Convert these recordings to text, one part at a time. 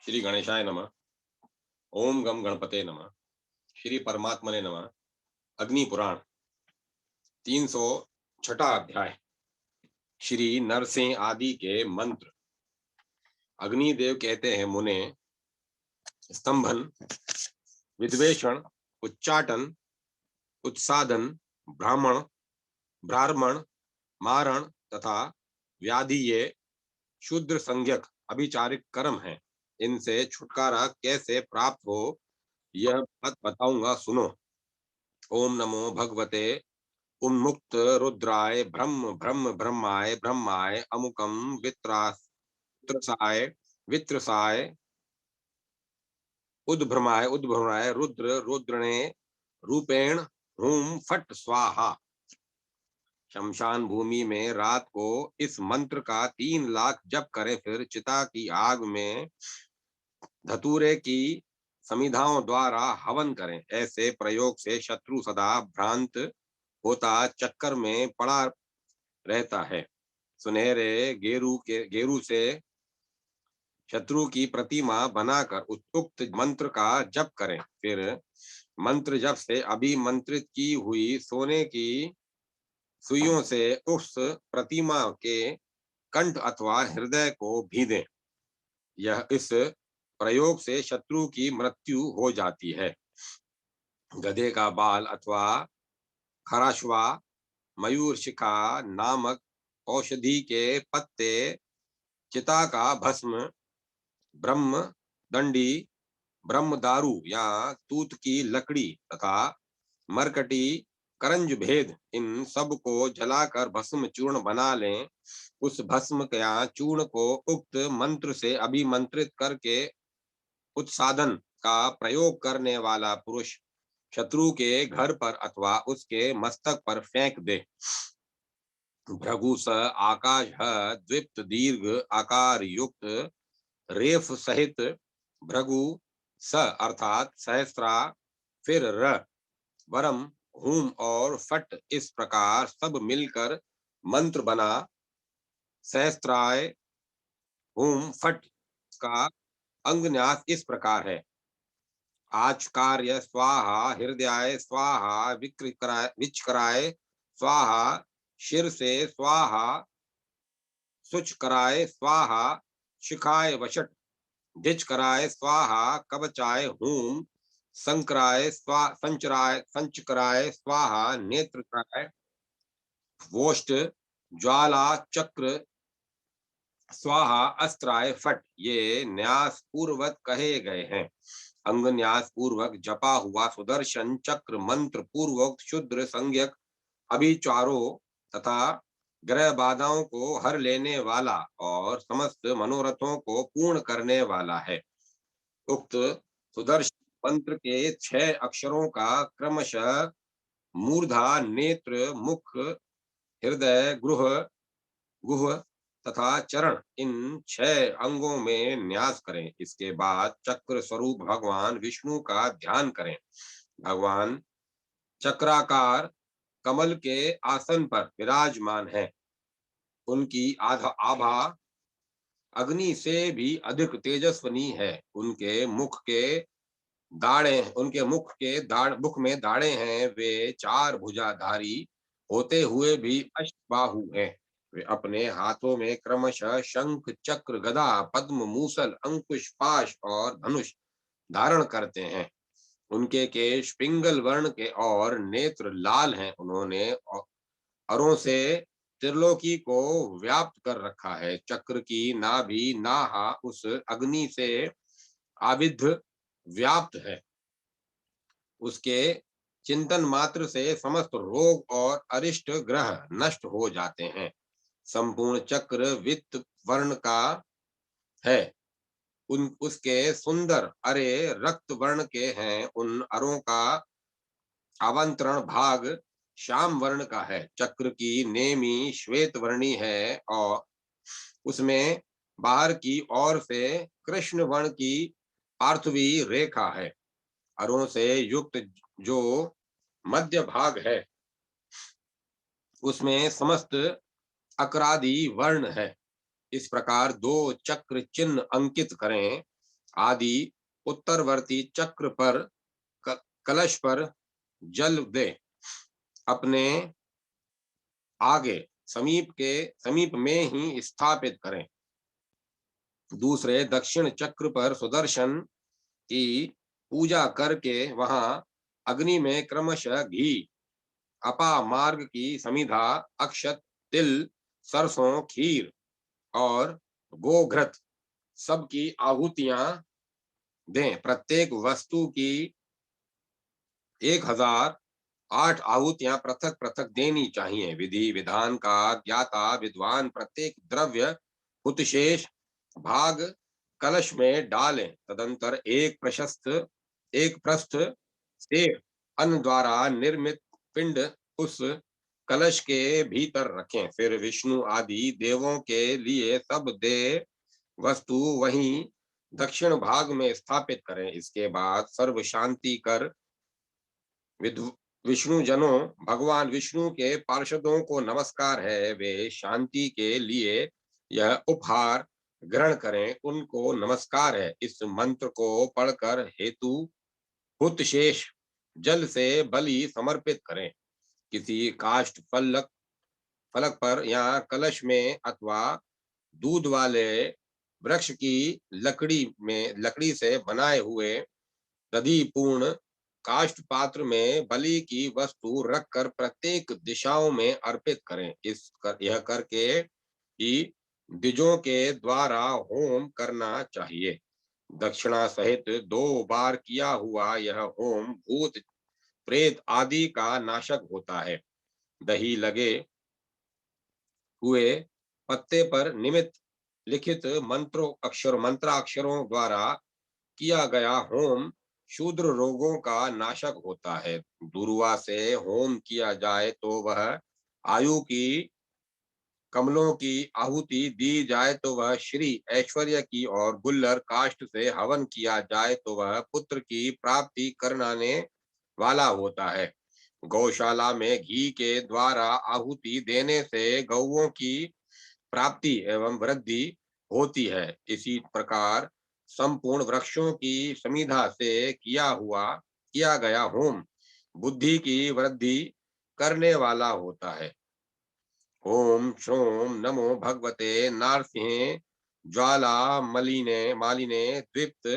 श्री गणेशाय नमः। ओम गम गणपते नमः। श्री परमात्मने नमः। अग्नि पुराण 306 अध्याय। श्री नरसिंह आदि के मंत्र। अग्निदेव कहते हैं, मुने, स्तंभन, विद्वेषण, उच्चाटन, उत्सादन, ब्राह्मण, ब्राह्मण, मारण तथा व्याधि ये शूद्र संज्ञक अभिचारिक कर्म हैं। इनसे छुटकारा कैसे प्राप्त हो, यह बात बताऊंगा, सुनो। ओम नमो भगवते उन्मुक्त रुद्राय ब्रह्म ब्रह्म ब्रह्माय ब्रह्माय अमुकम वित्रसाय वित्रसाय उद्भ्रमाय उद्भ्रमाय रुद्र रुद्रणे रूपेण हूम फट स्वाहा। शमशान भूमि में रात को इस मंत्र का 3 लाख जप करें, फिर चिता की आग में धतूरे की समिधाओं द्वारा हवन करें। ऐसे प्रयोग से शत्रु सदा भ्रांत होता चक्कर में पड़ा रहता है। सुनहरे गेरू से शत्रु की प्रतिमा बनाकर उक्त मंत्र का जप करें। फिर मंत्र जप से अभिमंत्रित की हुई सोने की सुइयों से उस प्रतिमा के कंठ अथवा हृदय को भीदें। यह इस प्रयोग से शत्रु की मृत्यु हो जाती है। गधे का बाल अथवा खराशवा, मयूर शिखा नामक औषधि के पत्ते, चिता का भस्म, ब्रह्म दंडी, ब्रह्म दारू या तूत की लकड़ी तथा मरकटी, करंज भेद, इन सब को जलाकर भस्म चूर्ण बना लें। उस भस्म या चूर्ण को उक्त मंत्र से अभिमंत्रित करके उत्साधन का प्रयोग करने वाला पुरुष शत्रु के घर पर अथवा उसके मस्तक पर फेंक दे। भृगु स आकाश द्विप्त दीर्घ आकार युक्त रेफ सहित भृगु स अर्थात सहस्त्रा, फिर र, वरम, हूम और फट, इस प्रकार सब मिलकर मंत्र बना। सहस्त्राय हूम फट का अंगन्यास इस प्रकार है। आचकार्य स्वाहा, हृदयाय स्वाहा, विचकराय स्वाहा, शिर से स्वाहा, सुचकराय स्वाहा, शिखाय वशट, धिचकराय स्वाहा, कवचाय हूम, संचकराय स्वाहा, नेत्रकाय वोष्ट, ज्वाला चक्र स्वाहा, अस्त्राय फट, ये न्यास पूर्वक कहे गए हैं। अंग न्यास पूर्वक जपा हुआ सुदर्शन चक्र मंत्र पूर्वक शुद्र संज्ञक अभिचारों तथा ग्रह बाधाओं को हर लेने वाला और समस्त मनोरथों को पूर्ण करने वाला है। उक्त सुदर्शन मंत्र के 6 अक्षरों का क्रमशः मूर्धा, नेत्र, मुख, हृदय, गुह तथा चरण, इन 6 अंगों में न्यास करें। इसके बाद चक्र स्वरूप भगवान विष्णु का ध्यान करें। भगवान चक्राकार कमल के आसन पर विराजमान है। उनकी आभा अग्नि से भी अधिक तेजस्वनी है। मुख में दाढ़े हैं। वे 4 भुजाधारी होते हुए भी अष्टबाहु हैं। वे अपने हाथों में क्रमशः शंख, चक्र, गदा, पद्म, मूसल, अंकुश, पाश और धनुष धारण करते हैं। उनके केश पिंगल वर्ण के और नेत्र लाल हैं। उन्होंने अरों से त्रिलोकी को व्याप्त कर रखा है। चक्र की नाभि नाहा उस अग्नि से आविद्ध व्याप्त है। उसके चिंतन मात्र से समस्त रोग और अरिष्ट ग्रह नष्ट हो जाते हैं। संपूर्ण चक्र वित्त वर्ण का है। उसके सुंदर अरे रक्त वर्ण के हैं। उन अरों का आवंतरण भाग श्याम वर्ण का है। चक्र की नेमी श्वेत वर्णी है और उसमें बाहर की ओर से कृष्ण वर्ण की पार्थवी रेखा है। अरों से युक्त जो मध्य भाग है, उसमें समस्त अकरादि वर्ण है। इस प्रकार 2 चक्र चिन्ह अंकित करें। आदि उत्तरवर्ती चक्र पर कलश पर जल दे अपने आगे समीप में ही स्थापित करें। दूसरे दक्षिण चक्र पर सुदर्शन की पूजा करके वहां अग्नि में क्रमशः घी, अपामार्ग की समिधा, अक्षत, तिल, सरसों, खीर और गोघृत सबकी आहुतियां दें। प्रत्येक वस्तु की 1008 आहुतियां पृथक पृथक देनी चाहिए। विधि विधान का ज्ञाता विद्वान प्रत्येक द्रव्य हुतशेष भाग कलश में डालें। तदंतर एक पृष्ठ से अन्न द्वारा निर्मित पिंड उस कलश के भीतर रखें। फिर विष्णु आदि देवों के लिए सब देव वस्तु वहीं दक्षिण भाग में स्थापित करें। इसके बाद सर्व शांति कर विष्णु जनों, भगवान विष्णु के पार्षदों को नमस्कार है, वे शांति के लिए यह उपहार ग्रहण करें, उनको नमस्कार है। इस मंत्र को पढ़कर हेतु हुत शेष जल से बलि समर्पित करें। किसी काष्ठ फलक पर या कलश में अथवा दूध वाले वृक्ष की लकड़ी से बनाए हुए दधि पूर्ण काष्ठ पात्र में बलि की वस्तु रखकर प्रत्येक दिशाओं में अर्पित करें। यह करके ही द्विजों के द्वारा होम करना चाहिए। दक्षिणा सहित 2 बार किया हुआ यह होम भूत प्रेत आदि का नाशक होता है। दही लगे हुए पत्ते पर निमित्त लिखित मंत्राक्षरों द्वारा किया गया होम शूद्र रोगों का नाशक होता है। दुर्वा से होम किया जाए तो वह आयु की, कमलों की आहुति दी जाए तो वह श्री ऐश्वर्य की, और गुल्लर काष्ठ से हवन किया जाए तो वह पुत्र की प्राप्ति करनाने वाला होता है। गौशाला में घी के द्वारा आहुति देने से गौओं की प्राप्ति एवं वृद्धि होती है। इसी प्रकार संपूर्ण वृक्षों की समिधा से किया गया होम बुद्धि की वृद्धि करने वाला होता है। ओम श्रोम नमो भगवते नारसिंह ज्वाला मालिने द्विप्त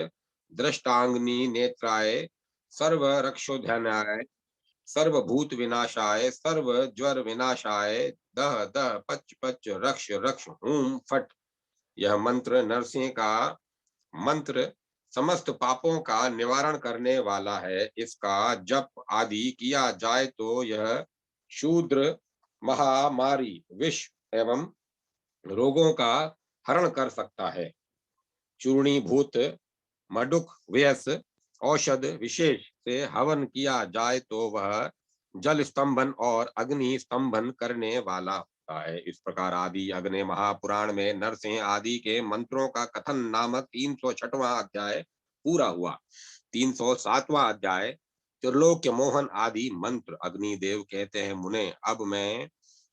दृष्टांगनी नेत्राय सर्व रक्षोध्यानाय सर्वभूत विनाशाय सर्व ज्वर विनाशाय दह दह पच पच रक्ष रक्ष हूम फट। यह मंत्र नरसिंह का मंत्र समस्त पापों का निवारण करने वाला है। इसका जप आदि किया जाए तो यह शूद्र महामारी विष एवं रोगों का हरण कर सकता है। चूर्णीभूत मडुक व्यस औषध विशेष से हवन किया जाए तो वह जल स्तंभन और अग्नि स्तंभन करने वाला होता है। इस प्रकार आदि अग्नि महापुराण में नरसिंह आदि के मंत्रों का कथन नामक 306वां अध्याय पूरा हुआ। 307वां अध्याय त्रिलोक्य मोहन आदि मंत्र। अग्निदेव कहते हैं, मुने, अब मैं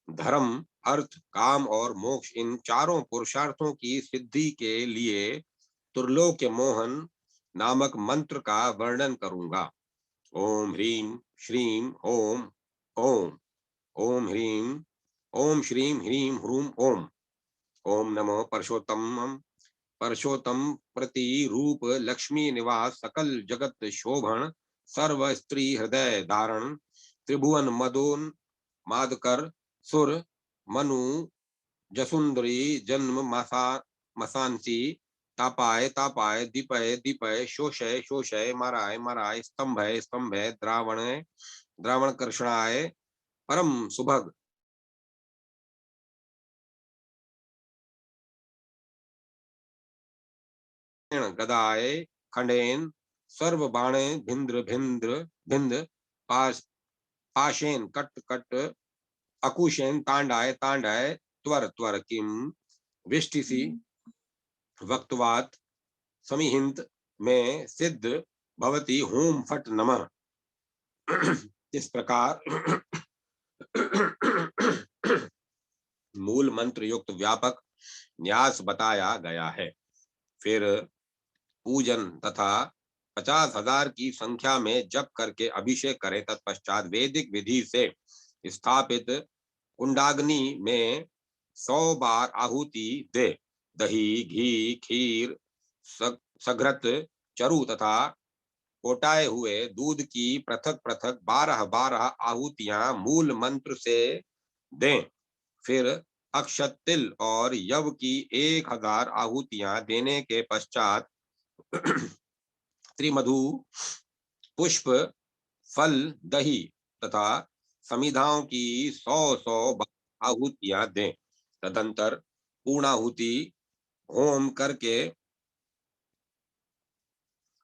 धर्म, अर्थ, काम और मोक्ष इन चारों पुरुषार्थों की सिद्धि के लिए त्रिलोक्य मोहन नामक मंत्र का वर्णन करूंगा। ओम ह्रीम श्रीम ओम ओम ओम ह्रीम ओम श्रीम ह्रीम ह्रूम ओम। ओम नमो परशोत्तम प्रति रूप लक्ष्मी निवास सकल जगत शोभन सर्व स्त्री हृदय धारण त्रिभुवन मदोन मादकर सुर मनु जसुंदरी जन्म मसांसी तापाय तापाय दीपय दीपय शोषय शोषय मराय मराय स्तंभय स्तंभय द्रावण द्रावण कृष्णाय परम सुभग गदाय खंडेन सर्व बाणे भिंद्र भिंद्र भिंद पाश पाशेन कट कट अकुशेन तांडाय तांडाय त्वर त्वर किम विष्टिसी वक्तवात समिहिंत में सिद्ध भवती हूम फट नमः। इस प्रकार मूल मंत्र युक्त व्यापक न्यास बताया गया है। फिर पूजन तथा 50,000 की संख्या में जप करके अभिषेक करें। तत्पश्चात वैदिक विधि से स्थापित कुंडाग्नि में 100 बार आहुति दे। दही, घी, खीर, सघृत, चरु तथा कोटाए हुए दूध की पृथक पृथक 12-12 आहुतियां मूल मंत्र से दें। फिर अक्षत, तिल और यव की 1000 आहुतियां देने के पश्चात त्रिमधु, पुष्प, फल, दही तथा समिधाओं की 100-100 आहुतियां दें। तदंतर पूर्णाहुति होम करके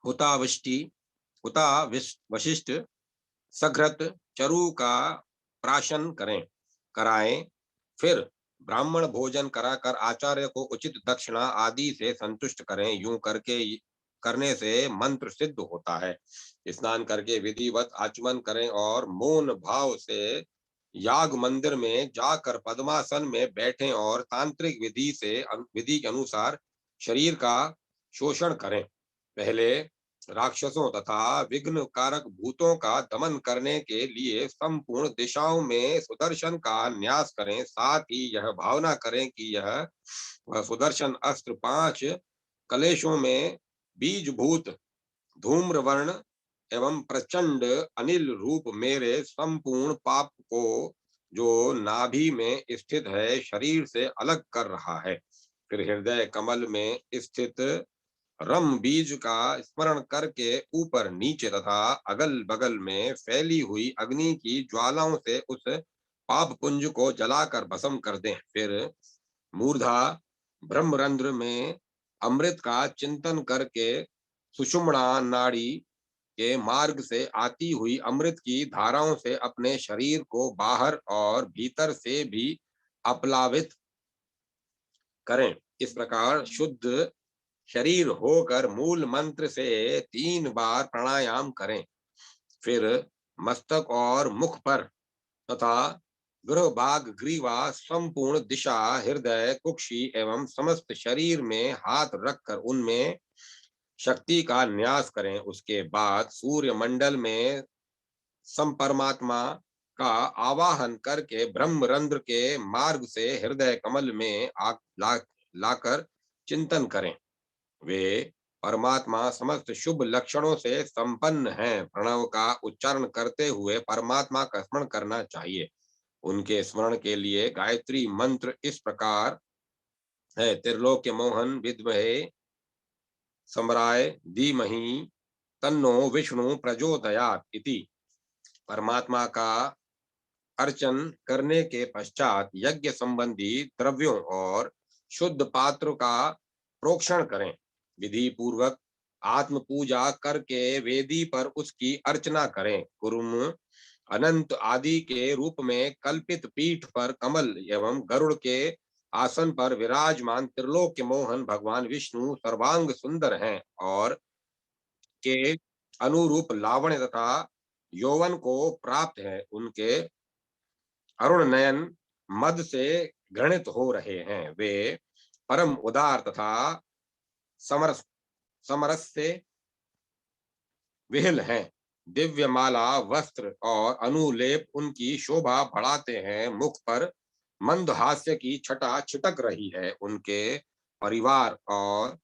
हुता वशिष्ठ, सघृत, चरु का प्राशन कराएं। फिर ब्राह्मण भोजन कराकर आचार्य को उचित दक्षिणा आदि से संतुष्ट करें। यूं करने से मंत्र सिद्ध होता है। स्नान करके विधिवत आचमन करें और मौन भाव से याग मंदिर में जाकर पद्मासन में बैठें और तांत्रिक विधि के अनुसार शरीर का शोषण करें। पहले राक्षसों तथा विघ्न कारक भूतों का दमन करने के लिए संपूर्ण दिशाओं में सुदर्शन का न्यास करें। साथ ही यह भावना करें कि वह सुदर्शन अस्त्र 5 कलेशों में बीजभूत धूम्रवर्ण एवं प्रचंड अनिल रूप मेरे संपूर्ण पाप को, जो नाभि में स्थित है, शरीर से अलग कर रहा है। फिर हृदय कमल में स्थित रम बीज का स्मरण करके ऊपर नीचे तथा अगल बगल में फैली हुई अग्नि की ज्वालाओं से उस पाप पुंज को जलाकर भस्म कर दें। फिर मूर्धा ब्रह्मरंध्र में अमृत का चिंतन करके सुषुम्ना नाड़ी के मार्ग से आती हुई अमृत की धाराओं से अपने शरीर को बाहर और भीतर से भी अपलावित करें। इस प्रकार शुद्ध शरीर होकर मूल मंत्र से 3 बार प्राणायाम करें। फिर मस्तक और मुख पर तथा गृहभाग, ग्रीवा, संपूर्ण दिशा, हृदय, कुक्षी एवं समस्त शरीर में हाथ रखकर उनमें शक्ति का न्यास करें। उसके बाद सूर्य मंडल में संपरमात्मा का आवाहन करके ब्रह्मरंध्र के मार्ग से हृदय कमल में लाकर चिंतन करें। वे परमात्मा समस्त शुभ लक्षणों से संपन्न हैं। प्रणव का उच्चारण करते हुए परमात्मा का स्मरण करना चाहिए। उनके स्मरण के लिए गायत्री मंत्र इस प्रकार है: त्रिलोक्य मोहन विद्महे सम्राय धीमहि तन्नो विष्णु प्रचोदयात् इति। परमात्मा का अर्चन करने के पश्चात यज्ञ संबंधी द्रव्यों और शुद्ध पात्र का प्रोक्षण करें। विधि पूर्वक आत्म पूजा करके वेदी पर उसकी अर्चना करें। कुर्म, अनंत आदि के रूप में कल्पित पीठ पर कमल एवं गरुड़ के आसन पर विराजमान त्रिलोक्य मोहन भगवान विष्णु सर्वांग सुंदर हैं और के अनुरूप लावण्य तथा यौवन को प्राप्त है। उनके अरुण नयन मद से घृणित हो रहे हैं। वे परम उदार तथा समरस से विहिल हैं। दिव्य माला, वस्त्र और अनुलेप उनकी शोभा बढ़ाते हैं। मुख पर मंद हास्य की छटा छिटक रही है। उनके परिवार और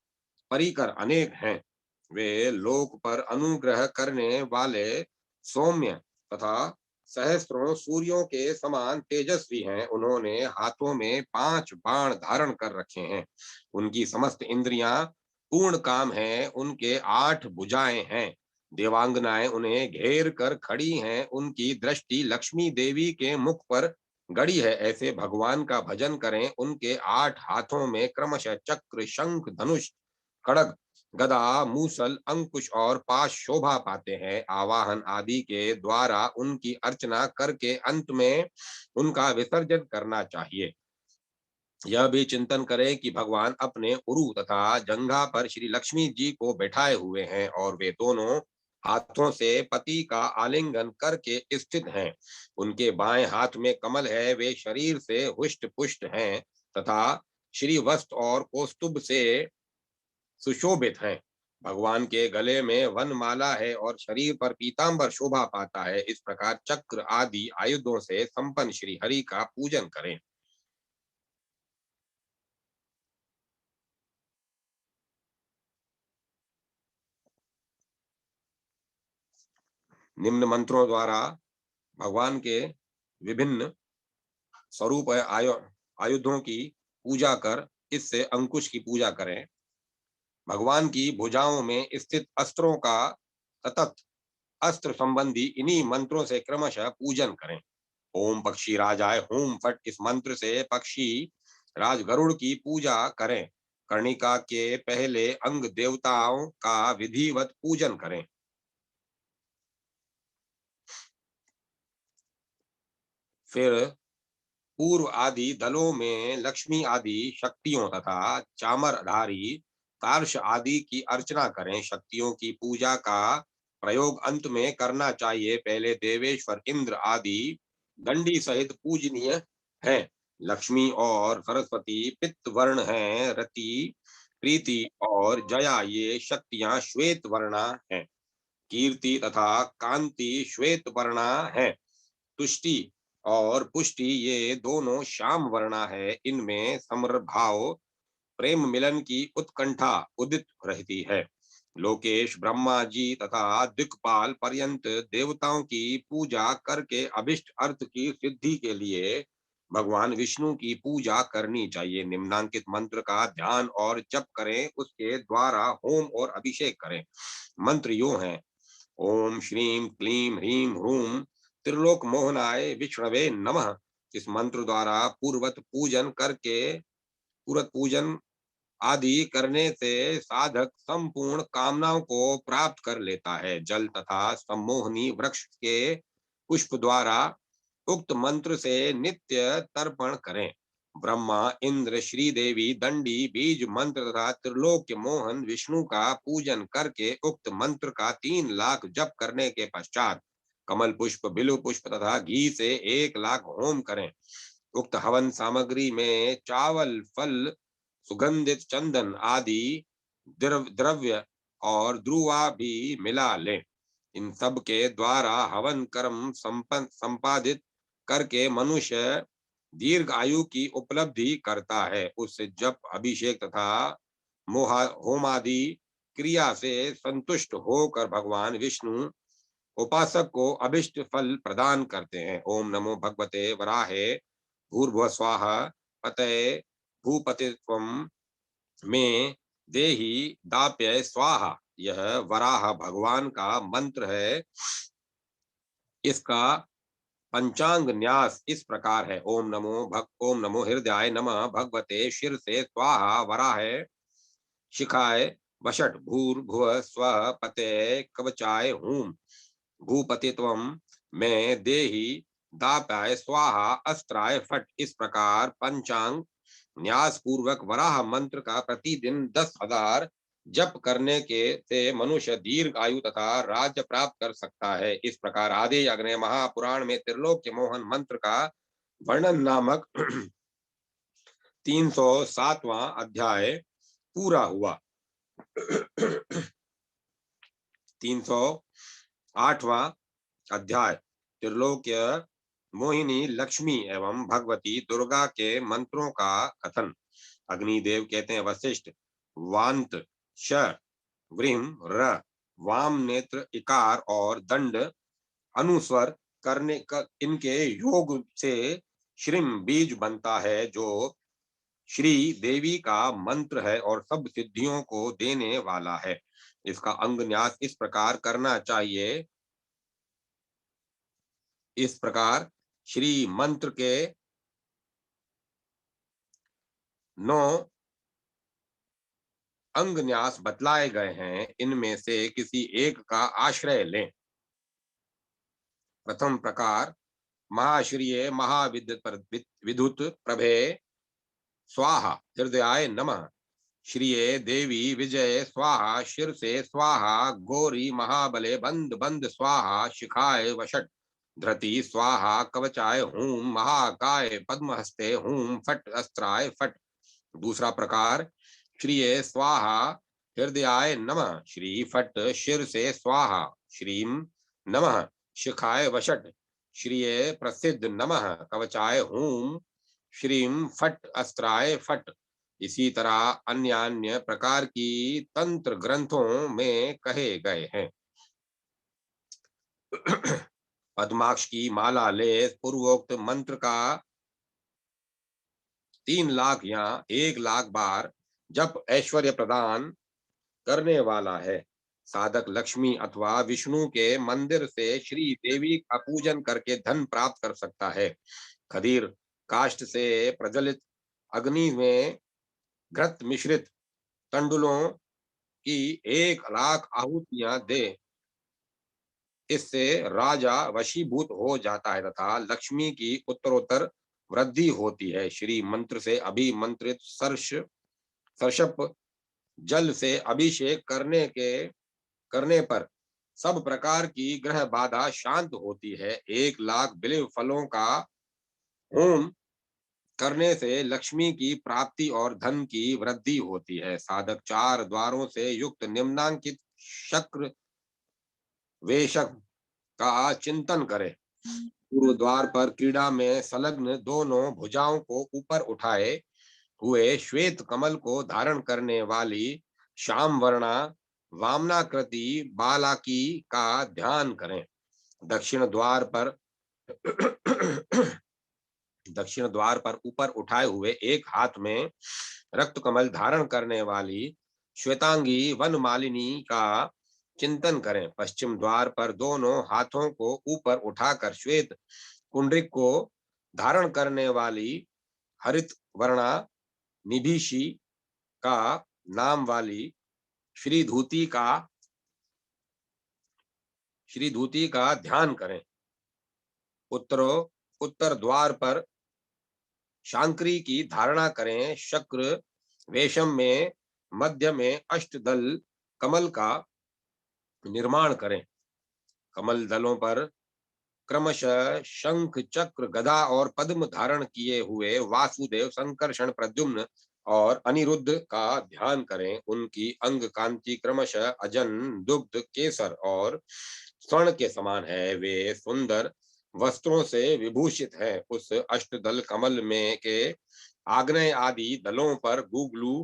परिकर अनेक हैं। वे लोक पर अनुग्रह करने वाले सौम्य तथा सहस्त्रों सूर्यों के समान तेजस्वी हैं। उन्होंने हाथों में 5 बाण धारण कर रखे हैं। उनकी समस्त इंद्रियां पूर्ण काम हैं। उनके 8 भुजाएं हैं। देवांगनाएं उन्हें घेर कर खड़ी हैं। उनकी दृष्टि लक्ष्मी देवी के मुख पर गड़ी है। ऐसे भगवान का भजन करें। उनके 8 हाथों में क्रमशः चक्र, शंख, धनुष, खड़ग, गदा, मूसल, अंकुश और पाश शोभा पाते हैं। आवाहन आदि के द्वारा उनकी अर्चना करके अंत में उनका विसर्जन करना चाहिए। यह भी चिंतन करें कि भगवान अपने उरु तथा जंघा पर श्री लक्ष्मी जी को बैठाए हुए हैं और वे दोनों हाथों से पति का आलिंगन करके स्थित हैं। उनके बाएं हाथ में कमल है। वे शरीर से हुष्ट पुष्ट हैं तथा श्री वस्त्र और कौस्तुभ से सुशोभित हैं। भगवान के गले में वनमाला है और शरीर पर पीतांबर शोभा पाता है। इस प्रकार चक्र आदि आयुधों से संपन्न श्री हरि का पूजन करें। निम्न मंत्रों द्वारा भगवान के विभिन्न स्वरूप आयुधों की पूजा कर इससे अंकुश की पूजा करें। भगवान की भुजाओं में स्थित अस्त्रों का सतत अस्त्र संबंधी इन्हीं मंत्रों से क्रमशः पूजन करें। ओम पक्षी राजाय हूम फट, इस मंत्र से पक्षी राज गरुड़ की पूजा करें। कर्णिका के पहले अंग देवताओं का विधिवत पूजन करें। फिर पूर्व आदि दलों में लक्ष्मी आदि शक्तियों तथा चामरधारी तार्श आदि की अर्चना करें। शक्तियों की पूजा का प्रयोग अंत में करना चाहिए। पहले देवेश्वर इंद्र आदि दंडी सहित पूजनीय है। लक्ष्मी और सरस्वती पित्त वर्ण है। रति, प्रीति और जया ये शक्तियां श्वेत वर्णा हैं। कीर्ति तथा कांति श्वेत वर्णा है। तुष्टि और पुष्टि ये दोनों श्याम वर्णा है। इनमें समरभाव प्रेम मिलन की उत्कंठा उदित रहती है। लोकेश, ब्रह्मा जी तथा दिक्पाल पर्यंत देवताओं की पूजा करके अभिष्ट अर्थ की सिद्धि के लिए भगवान विष्णु की पूजा करनी चाहिए। निम्नांकित मंत्र का ध्यान और जप करें, उसके द्वारा होम और अभिषेक करें। मंत्र यो है: ओम श्रीम क्लीम ह्रीम ह्रूम त्रिलोक मोहनाय विष्णवे नमः। इस मंत्र द्वारा पूरत पूजन आदि करने से साधक संपूर्ण कामनाओं को प्राप्त कर लेता है। जल तथा सम्मोहनी वृक्ष के पुष्प द्वारा उक्त मंत्र से नित्य तर्पण करें। ब्रह्मा, इंद्र, श्री देवी, दंडी, बीज मंत्र तथा त्रिलोक्य मोहन विष्णु का पूजन करके उक्त मंत्र का 3 लाख जप करने के पश्चात कमल पुष्प, बिल्व पुष्प तथा घी से 1 लाख होम करें। उक्त हवन सामग्री में चावल, फल, सुगंधित चंदन आदि द्रव्य और ध्रुवा भी मिला लें। इन सब के द्वारा हवन कर्म संपादित करके मनुष्य दीर्घ आयु की उपलब्धि करता है। उससे जप, अभिषेक तथा होमादि क्रिया से संतुष्ट होकर भगवान विष्णु उपासक को अभिष्ट फल प्रदान करते हैं। ओम नमो भगवते वराहे भूर्भुव स्वाहा पतये भूपतित्वम में देहि दाप्य स्वाहा। यह वराह भगवान का मंत्र है। इसका पंचांग न्यास इस प्रकार है: ओम नमो हृदयाय नमः भगवते शीर्षे स्वाहा वराहे शिखाय वषट भूर्भुव स्वः पतये कवचाय हूम भूपतित्वम में देहि दाप्याय स्वाहा अस्त्राय फट। इस प्रकार पंचांग न्यास पूर्वक वराह मंत्र का प्रतिदिन 10,000 जप करने के से मनुष्य दीर्घ आयु तथा राज्य प्राप्त कर सकता है। इस प्रकार आदि अग्नि महापुराण में त्रिलोक्य मोहन मंत्र का वर्णन नामक 307वां अध्याय पूरा हुआ। 308वां अध्याय त्रिलोक्य मोहिनी लक्ष्मी एवं भगवती दुर्गा के मंत्रों का कथन। अग्निदेव कहते हैं: वशिष्ठ, वांत, श, व्रीम, र, वाम नेत्र इकार और दंड अनुस्वर करने का इनके योग से श्रीम बीज बनता है, जो श्री देवी का मंत्र है और सब सिद्धियों को देने वाला है। इसका अंग न्यास इस प्रकार करना चाहिए। इस प्रकार श्री मंत्र के 9 अंग न्यास बतलाए गए हैं। इनमें से किसी एक का आश्रय लें। प्रथम प्रकार महाश्रिये महाविद्युत प्रभे स्वाहा हृदयाय नमः। श्रिये देवी विजय स्वाहा शीर्षे स्वाहा गौरी महाबले बंद बंद स्वाहा शिखाय वषट धृति स्वाहा कवचाय हूम महाकाय पद्महस्ते हूम फट अस्त्राय फट। दूसरा प्रकार श्रिये स्वाहा हृदयाय नमः। श्री फट शिर से स्वाहा। श्रीम नमः शिखाय वषट। श्रिये प्रसिद्ध नमः कवचाय हूम। श्रीम फट अस्त्राय फट। इसी तरह अन्य अन्य प्रकार की तंत्र ग्रंथों में कहे गए हैं। पद्माक्ष की माला ले पूर्वोक्त मंत्र का 3 लाख या 1 लाख बार जप ऐश्वर्य प्रदान करने वाला है। साधक लक्ष्मी अथवा विष्णु के मंदिर से श्री देवी का पूजन करके धन प्राप्त कर सकता है। खदीर काष्ठ से प्रज्वलित अग्नि में घृत मिश्रित तंडुलों की 1 लाख आहुतियां दे। इससे राजा वशीभूत हो जाता है तथा लक्ष्मी की उत्तरोत्तर वृद्धि होती है। श्री मंत्र से अभिमंत्रित सर्षप जल से अभिषेक करने पर सब प्रकार की ग्रह बाधा शांत होती है। 1 लाख बिल्व फलों का होम करने से लक्ष्मी की प्राप्ति और धन की वृद्धि होती है। साधक 4 द्वारों से युक्त निम्नांकित शक्र वेशक का चिंतन करे। पूर्व द्वार पर क्रीड़ा में संलग्न दोनों भुजाओं को ऊपर उठाए हुए श्वेत कमल को धारण करने वाली श्याम वर्णा वामनाकृति बालाकी का ध्यान करें। दक्षिण द्वार पर दक्षिण द्वार पर ऊपर उठाए हुए एक हाथ में रक्त कमल धारण करने वाली श्वेतांगी वन मालिनी का चिंतन करें। पश्चिम द्वार पर दोनों हाथों को ऊपर उठाकर श्वेत कुंडरिक को धारण करने वाली हरित वर्णा निभिषी का नाम वाली श्री धूति का ध्यान करें। उत्तर द्वार पर शांकरी की धारणा करें। शक्र वेशम में मध्य में अष्टदल कमल का निर्माण करें। कमल दलों पर क्रमशः शंख चक्र गदा और पद्म धारण किए हुए वासुदेव संकर्षण प्रद्युम्न और अनिरुद्ध का ध्यान करें। उनकी अंग कांति क्रमशः अजन दुग्ध केसर और स्वर्ण के समान है। वे सुंदर वस्त्रों से विभूषित हैं। उस अष्टदल कमल में के आग्नेय आदि दलों पर गुगलू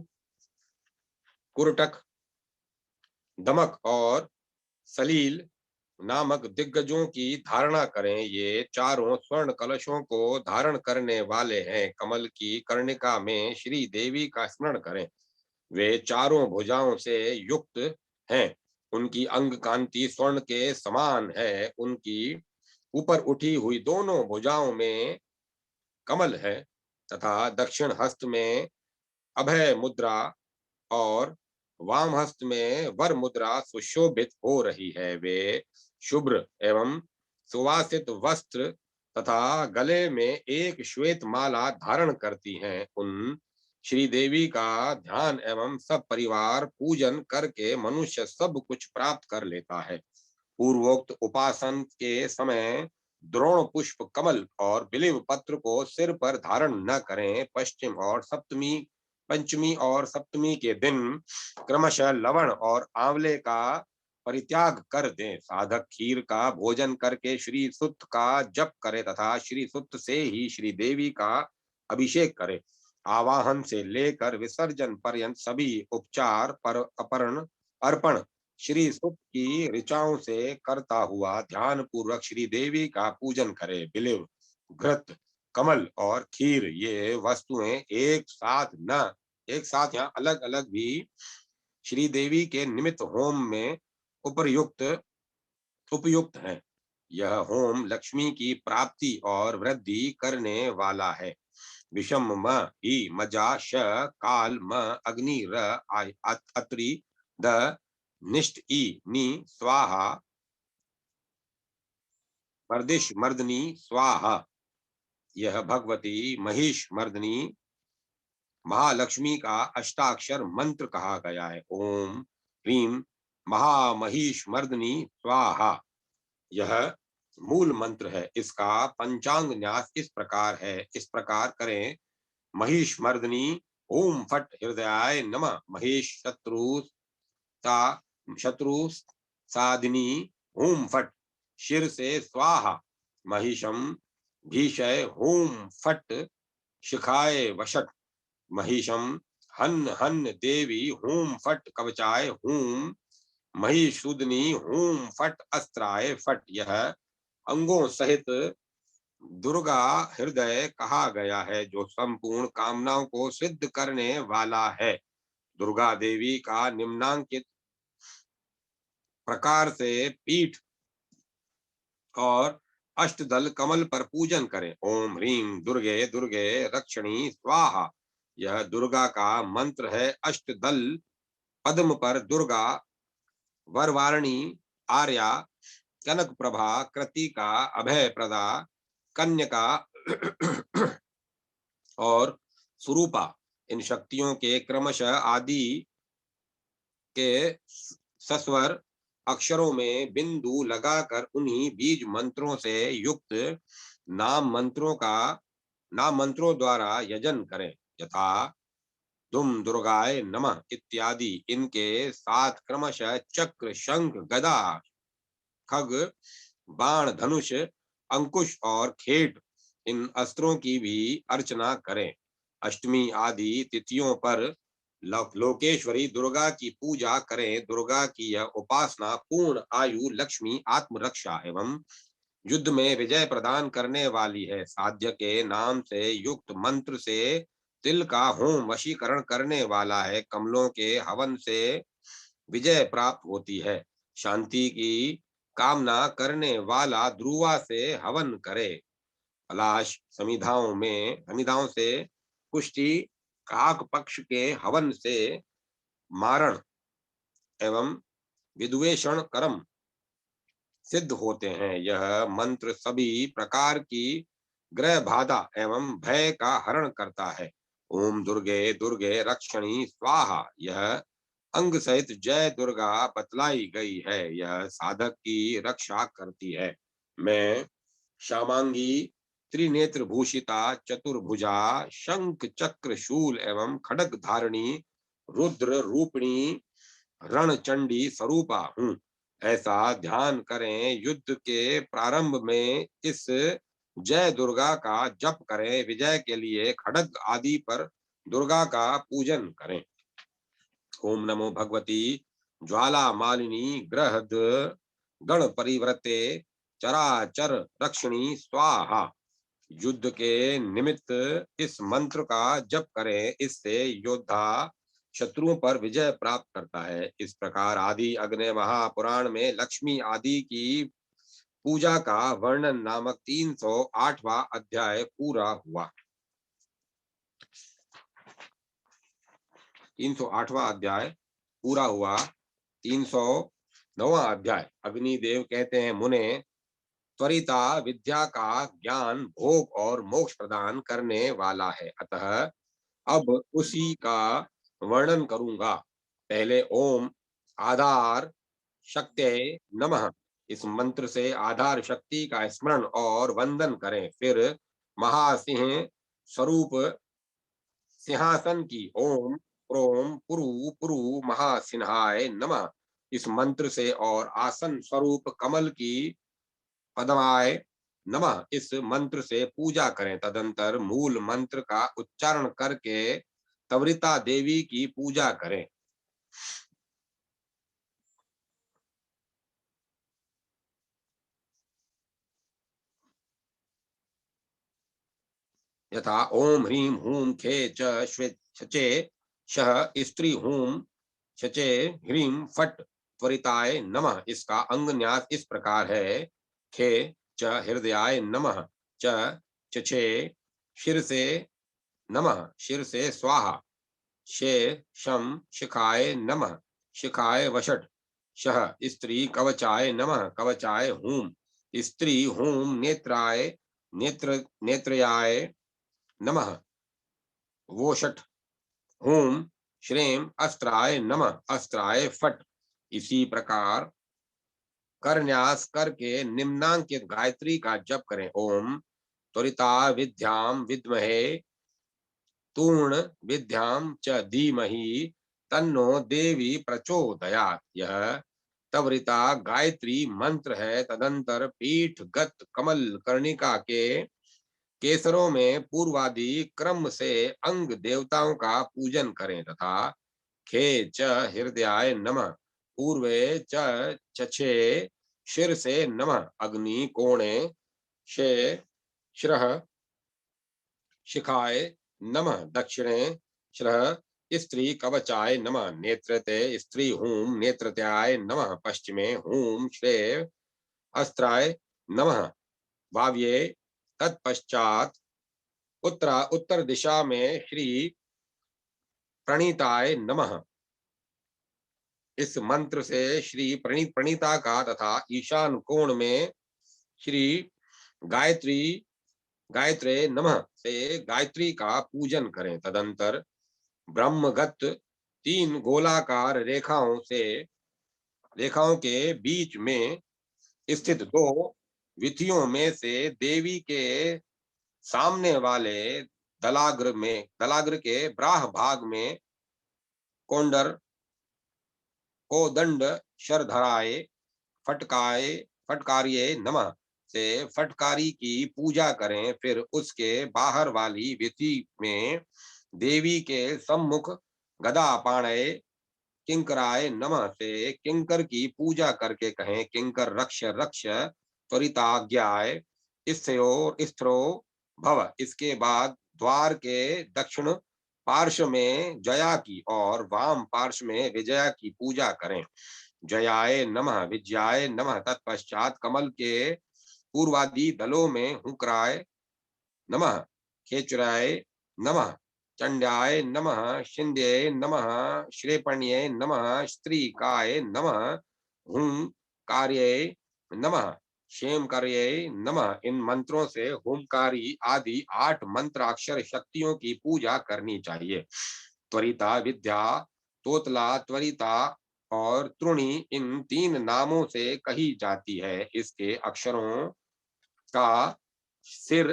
कुरटक दमक और सलील नामक दिग्गजों की धारणा करें। ये चारों स्वर्ण कलशों को धारण करने वाले हैं। कमल की कर्णिका में श्री देवी का स्मरण करें। वे चारों भुजाओं से युक्त हैं। उनकी अंग कांति स्वर्ण के समान है। उनकी ऊपर उठी हुई दोनों भुजाओं में कमल है तथा दक्षिण हस्त में अभय मुद्रा और वाम हस्त में वर मुद्रा सुशोभित हो रही है। वे शुभ्र एवं सुवासित वस्त्र तथा गले में एक श्वेत माला धारण करती हैं। उन श्री देवी का ध्यान एवं सब परिवार पूजन करके मनुष्य सब कुछ प्राप्त कर लेता है। पूर्वोक्त उपासन के समय द्रोण पुष्प कमल और बिल्व पत्र को सिर पर धारण न करें। पंचमी और सप्तमी के दिन क्रमशः लवण और आंवले का परित्याग कर दें। साधक खीर का भोजन करके श्री सुत का जप करे तथा श्री सुत से ही श्री देवी का अभिषेक करे। आवाहन से लेकर विसर्जन पर्यंत सभी उपचार पर अर्पण श्री सुत की ऋचाओं से करता हुआ ध्यान पूर्वक श्री देवी का पूजन करे। बिल्व घृत कमल और खीर ये वस्तुएं एक साथ या अलग अलग भी श्री देवी के निमित्त होम में उपयुक्त है। यह होम लक्ष्मी की प्राप्ति और वृद्धि करने वाला है। विषम म ही मजा श काल म अग्नि र अत्रि द निष्ठ ई नि स्वाहा मर्दिश मर्दनी स्वाहा। यह भगवती महिष मर्दनी महालक्ष्मी का अष्टाक्षर मंत्र कहा गया है। ओम ह्रीम महामहिष मर्दनी स्वाहा यह मूल मंत्र है। इसका पंचांग न्यास इस प्रकार है। इस प्रकार करें। महिष मर्दनी ओम फट हृदयाय नमः। महेश शत्रु ता शत्रु साधिनी हूम फट शिर से स्वाहा महिषम भीषय हूम फट शिखाए वशट महिषम हन हन देवी हूम फट कवचाय हूम महिषुदनी हूम फट अस्त्राय फट। यह अंगों सहित दुर्गा हृदय कहा गया है जो संपूर्ण कामनाओं को सिद्ध करने वाला है। दुर्गा देवी का निम्नांकित प्रकार से पीठ और अष्टदल कमल पर पूजन करें। ओम ह्रीं दुर्गे दुर्गे रक्षणी स्वाहा। यह दुर्गा का मंत्र है। अष्टदल पद्म पर दुर्गा, वरवारिणी, आर्या, कनक प्रभा, कृतिका, अभय प्रदा, कन्यका और स्वरूपा इन शक्तियों के क्रमशः आदि के सस्वर अक्षरों में बिंदु लगाकर उन्हीं बीज मंत्रों से युक्त नाम मंत्रों द्वारा यजन करें। यथा दुम दुर्गाय नमः इत्यादि इनके साथ क्रमशः चक्र, शंख, गदा, खग, बाण, धनुष, अंकुश और खेट इन अस्त्रों की भी अर्चना करें। अष्टमी आदि तिथियों पर लोकेश्वरी दुर्गा की पूजा करें। दुर्गा की यह उपासना पूर्ण आयु, लक्ष्मी, आत्मरक्षा एवं युद्ध में विजय प्रदान करने वाली है। साध्य के नाम से युक्त मंत्र से तिल का होम वशीकरण करने वाला है। कमलों के हवन से विजय प्राप्त होती है। शांति की कामना करने वाला ध्रुवा से हवन करे। पलाश समिधाओं से पुष्टि, काक पक्ष के हवन से मारण एवं विद्वेषण कर्म सिद्ध होते हैं। यह मंत्र सभी प्रकार की ग्रह बाधा एवं भय का हरण करता है। ओम दुर्गे दुर्गे रक्षणी स्वाहा। यह अंग सहित जय दुर्गा बतलाई गई है। यह साधक की रक्षा करती है। मैं श्यामांगी, त्रिनेत्र भूषिता, चतुर्भुजा, शंख चक्र शूल एवं खड्ग धारिणी, रुद्र रूपिणी, रणचंडी स्वरूपा हूँ। ऐसा ध्यान करें। युद्ध के प्रारंभ में इस जय दुर्गा का जप करें। विजय के लिए खड्ग आदि पर दुर्गा का पूजन करें। ओम नमो भगवती ज्वाला मालिनी ग्रहद गण परिव्रते चराचर रक्षणी स्वाहा। युद्ध के निमित्त इस मंत्र का जप करें। इससे योद्धा शत्रुओं पर विजय प्राप्त करता है। इस प्रकार आदि अग्नि महापुराण में लक्ष्मी आदि की पूजा का वर्णन नामक 308वां अध्याय पूरा हुआ। 308वां अध्याय पूरा हुआ। 309वां अध्याय। अग्निदेव कहते हैं, मुने, त्वरिता विद्या का ज्ञान, भोग और मोक्ष प्रदान करने वाला है। अतः अब उसी का वर्णन करूंगा। पहले ओम आधार शक्ति नमः इस मंत्र से आधार शक्ति का स्मरण और वंदन करें। फिर महासिंह स्वरूप सिंहासन की ओम प्रोम पुरु पुरु महासिंहाय नमः इस मंत्र से और आसन स्वरूप कमल की पद्माय नमः इस मंत्र से पूजा करें। तदंतर मूल मंत्र का उच्चारण करके त्वरिता देवी की पूजा करें। यथा ओम ह्रीं हूं खे च शचे शह स्त्री हूं शचे ह्रीं फट त्वरिताय नमः। इसका अंग न्यास इस प्रकार है। खे च हृदयाय नमः, च चछे शिर से नमः शिर से स्वाहा, शे शम शिखाय नमः शिखाय वषट, शह स्त्री कवचाय नमः कवचाय हूम, स्त्री हूम नेत्राय नेत्रयाय नमः वोषट, हूम श्रेम अस्त्राय नमः अस्त्राय फट। इसी प्रकार करन्यास करके निम्नांकित गायत्री का जप करें। ओम त्वरिता विद्याम विद्महे तूर्ण विद्याम च धीमहि तन्नो देवी प्रचोदयात्। यह तवरिता गायत्री मंत्र है। तदंतर पीठ गत कमल कर्णिका के केसरों में पूर्वादि क्रम से अंग देवताओं का पूजन करें तथा खे च हृदयाय नमः, पूर्वे च चछे शिर से नमः, अग्नि कोणे शे श्रह शिखाय नमः, दक्षिणे श्रह स्त्री कवचाय नमः, नेत्रते स्त्री हूम नेत्रत्याय नमः, पश्चिमे हूम श्रेय अस्त्राय नमः, वाव्ये तत्पश्चात उत्तर दिशा में श्री प्रणीताय नमः। इस मंत्र से श्री प्रणीता का तथा ईशान कोण में श्री गायत्री गायत्रे नमः से गायत्री का पूजन करें। तदंतर ब्रह्मगत 3 गोलाकार रेखाओं के बीच में स्थित 2 विथियों में से देवी के सामने वाले दलाग्र के ब्राह भाग में कोदंड शरधराए फटकारिये नमः से फटकारी की पूजा करें। फिर उसके बाहर वाली विधि में देवी के सम्मुख गदा पाणय किंकराय नमः से किंकर की पूजा करके कहें, किंकर रक्ष रक्ष त्वरिताज्ञाय स्थ्रो भव। इसके बाद द्वार के दक्षिण पार्श्व में जया की और वाम पार्श्व में विजया की पूजा करें। जयाय नमः, विजयाय नमः। तत्पश्चात कमल के पूर्वादि दलों में हुक्राय नमः, खेचराय नमः, चंडाय नमः, शिंदे नमः, श्रेपण्ये नमः, स्त्रीकाय नमः, हुंकार्ये नमः, क्षेमकार्ये नमः। इन मंत्रों से हुंकारी आदि 8 मंत्राक्षर शक्तियों की पूजा करनी चाहिए। त्वरिता, विद्या, तोतला, त्वरिता और त्रुणी इन 3 नामों से कही जाती है। इसके अक्षरों का सिर,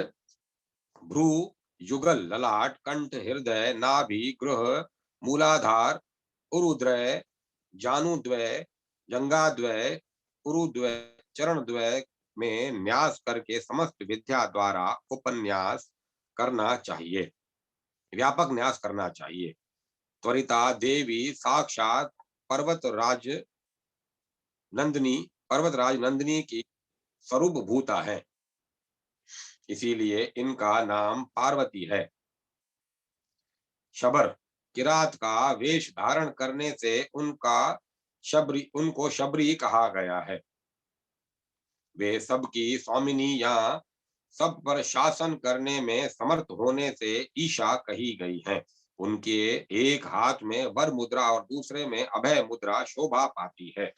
भ्रू, युगल, ललाट, कंठ, हृदय, नाभि, गृह, मूलाधार, उरुद्वय, जानुद्वय, जंगाद्वय, उरुद्वय, चरणद्वय में न्यास करके समस्त विद्या द्वारा उपन्यास करना चाहिए, व्यापक न्यास करना चाहिए। त्वरिता देवी साक्षात पर्वतराज नंदिनी की स्वरूप भूता है, इसीलिए इनका नाम पार्वती है। शबर, किरात का वेश धारण करने से उनको शबरी कहा गया है। वे सबकी स्वामिनी या सब पर शासन करने में समर्थ होने से ईशा कही गई है। उनके एक हाथ में वर मुद्रा और दूसरे में अभय मुद्रा शोभा पाती है।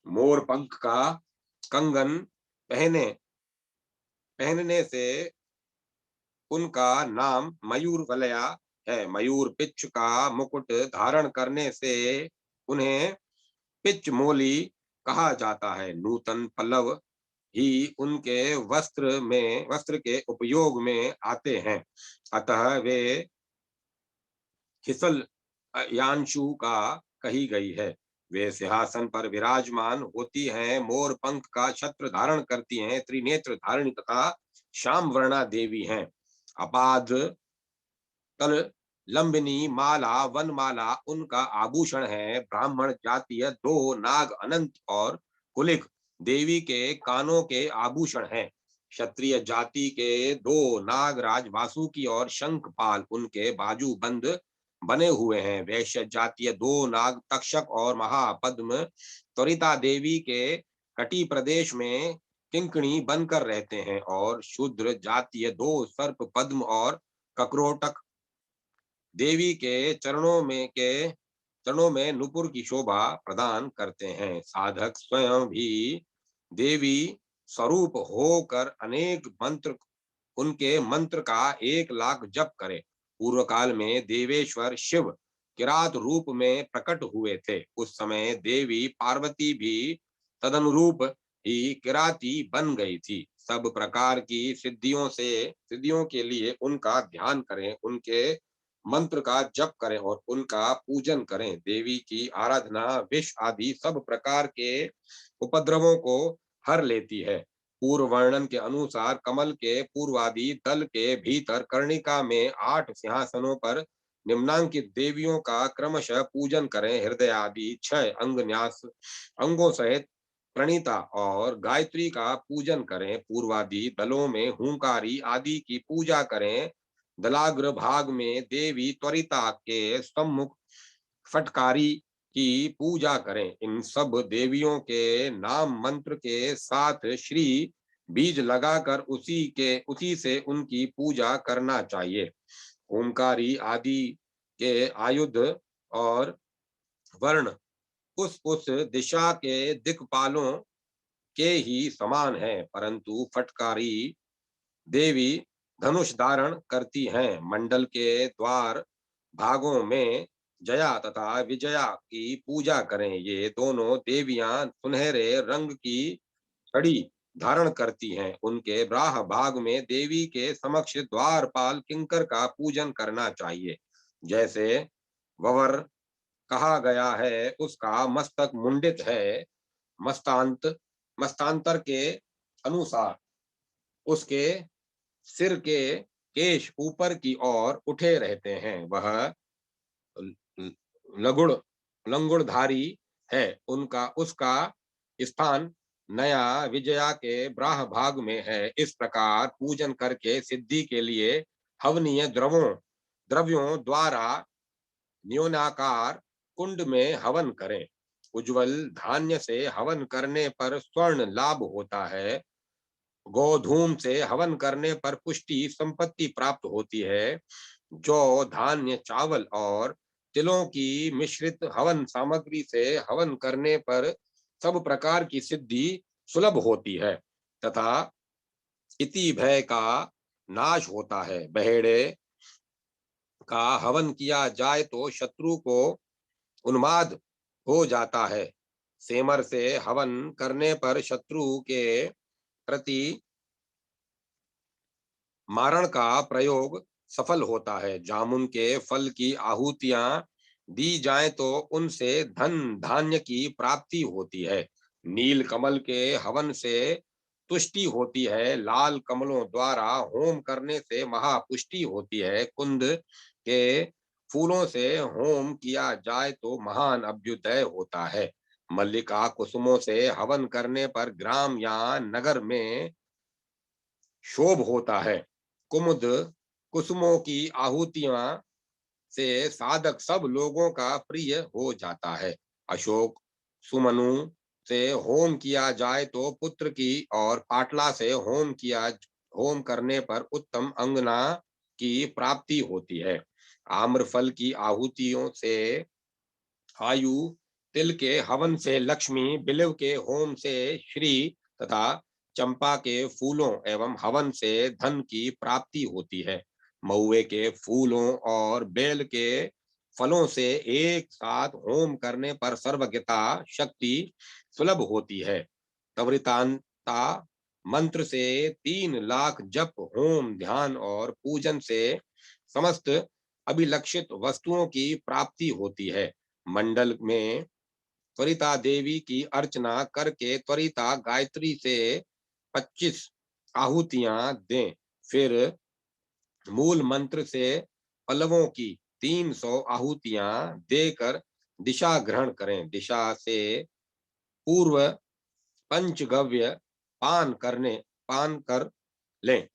मोर पंख का कंगन पहनने से उनका नाम मयूर वलया है। मयूर पिच्छ का मुकुट धारण करने से उन्हें पिच्छ मोली कहा जाता है। नूतन पल्लव ही उनके वस्त्र के उपयोग में आते हैं, अतः वे खिसल यांशु का कही गई है। वे सिंहासन पर विराजमान होती हैं, मोर पंख का छत्र धारण करती हैं, त्रिनेत्र धारिणी तथा श्याम वर्णा देवी हैं। अपाद तल लंबिनी माला वनमाला उनका आभूषण है। ब्राह्मण जातीय 2 नाग अनंत और कुलिक देवी के कानों के आभूषण हैं। क्षत्रिय जाति के 2 नागराज वासुकी और शंखपाल उनके बाजू बंद बने हुए हैं। वैश्य जातीय 2 नाग तक्षक और महापद्म त्वरिता देवी के कटी प्रदेश में किंकणी बनकर रहते हैं, और शूद्र जातीय 2 सर्प पद्म और ककरोटक देवी के चरणों में नुपुर की शोभा प्रदान करते हैं। साधक स्वयं भी देवी स्वरूप होकर अनेक उनके मंत्र का 1 लाख जप करे। पूर्व काल में देवेश्वर शिव किरात रूप में प्रकट हुए थे। उस समय देवी पार्वती भी तदनुरूप ही किराती बन गई थी। सब प्रकार की सिद्धियों के लिए उनका ध्यान करें। उनके मंत्र का जप करें और उनका पूजन करें। देवी की आराधना विष आदि सब प्रकार के उपद्रवों को हर लेती है। पूर्व वर्णन के अनुसार कमल के पूर्वादि दल के भीतर कर्णिका में 8 सिंहासनों पर निम्नांकित देवियों का क्रमशः पूजन करें। हृदय आदि 6 अंगन्यास अंगों सहित प्रणीता और गायत्री का पूजन करें। पूर्वादि दलों में हुंकारी आदि की पूजा करें। दलाग्र भाग में देवी त्वरिता के सम्मुख फटकारी की पूजा करें। इन सब देवियों के नाम मंत्र के साथ श्री बीज लगाकर उसी से उनकी पूजा करना चाहिए। ओमकारी आदि के आयुध और वर्ण उस दिशा के दिक्पालों के ही समान है, परंतु फटकारी देवी धनुष धारण करती हैं। मंडल के द्वार भागों में जया तथा विजया की पूजा करें। ये दोनों देवियां सुनहरे रंग की छड़ी धारण करती हैं। उनके ब्राह भाग में देवी के समक्ष द्वारपाल किंकर का पूजन करना चाहिए। जैसे ववर कहा गया है, उसका मस्तक मुंडित है। मस्तांत मस्तांतर के अनुसार उसके सिर के केश ऊपर की ओर उठे रहते हैं। वह लगुड़ लंगुड़धारी है। उनका उसका स्थान नया विजया के ब्राह भाग में है। इस प्रकार पूजन करके सिद्धि के लिए हवनीय द्रव्यों द्वारा न्यूनाकार कुंड में हवन करें। उज्जवल धान्य से हवन करने पर स्वर्ण लाभ होता है। गोधूम से हवन करने पर पुष्टि संपत्ति प्राप्त होती है। जौ धान्य चावल और तिलों की मिश्रित हवन सामग्री से हवन करने पर सब प्रकार की सिद्धि सुलभ होती है तथा इति भय का नाश होता है। बहेड़े का हवन किया जाए तो शत्रु को उन्माद हो जाता है। सेमर से हवन करने पर शत्रु के प्रति मारण का प्रयोग सफल होता है। जामुन के फल की आहुतियां दी जाए तो उनसे धन धान्य की प्राप्ति होती है। नील कमल के हवन से तुष्टि होती है। लाल कमलों द्वारा होम करने से महापुष्टि होती है। कुंद के फूलों से होम किया जाए तो महान अभ्युदय होता है। मल्लिका कुसुमों से हवन करने पर ग्राम या नगर में शोभ होता है। कुमुद कुसुमों की आहुतियां से साधक सब लोगों का प्रिय हो जाता है। अशोक सुमनु से होम किया जाए तो पुत्र की और पाटला से होम करने पर उत्तम अंगना की प्राप्ति होती है। आम्रफल की आहुतियों से आयु, तिल के हवन से लक्ष्मी, बिल्व के होम से श्री तथा चंपा के फूलों एवं हवन से धन की प्राप्ति होती है। महुए के फूलों और बेल के फलों से एक साथ होम करने पर सर्वज्ञता शक्ति सुलभ होती है। तवृतांता मंत्र से 3 लाख जप, होम, ध्यान और पूजन से समस्त अभिलक्षित वस्तुओं की प्राप्ति होती है। मंडल में त्वरिता देवी की अर्चना करके त्वरिता गायत्री से 25 आहुतियां दें। फिर मूल मंत्र से पल्लवों की 300 आहुतियां देकर दिशा ग्रहण करें। दिशा से पूर्व पंचगव्य पान कर लें।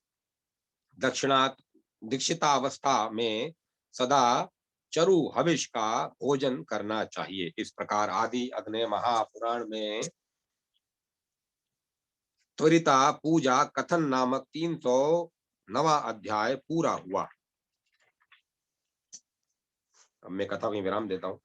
दीक्षितावस्था में सदा चरु हविष का भोजन करना चाहिए। इस प्रकार आदि अग्नि महापुराण में त्वरिता पूजा कथन नामक 309वां अध्याय पूरा हुआ। अब मैं कथा में विराम देता हूँ।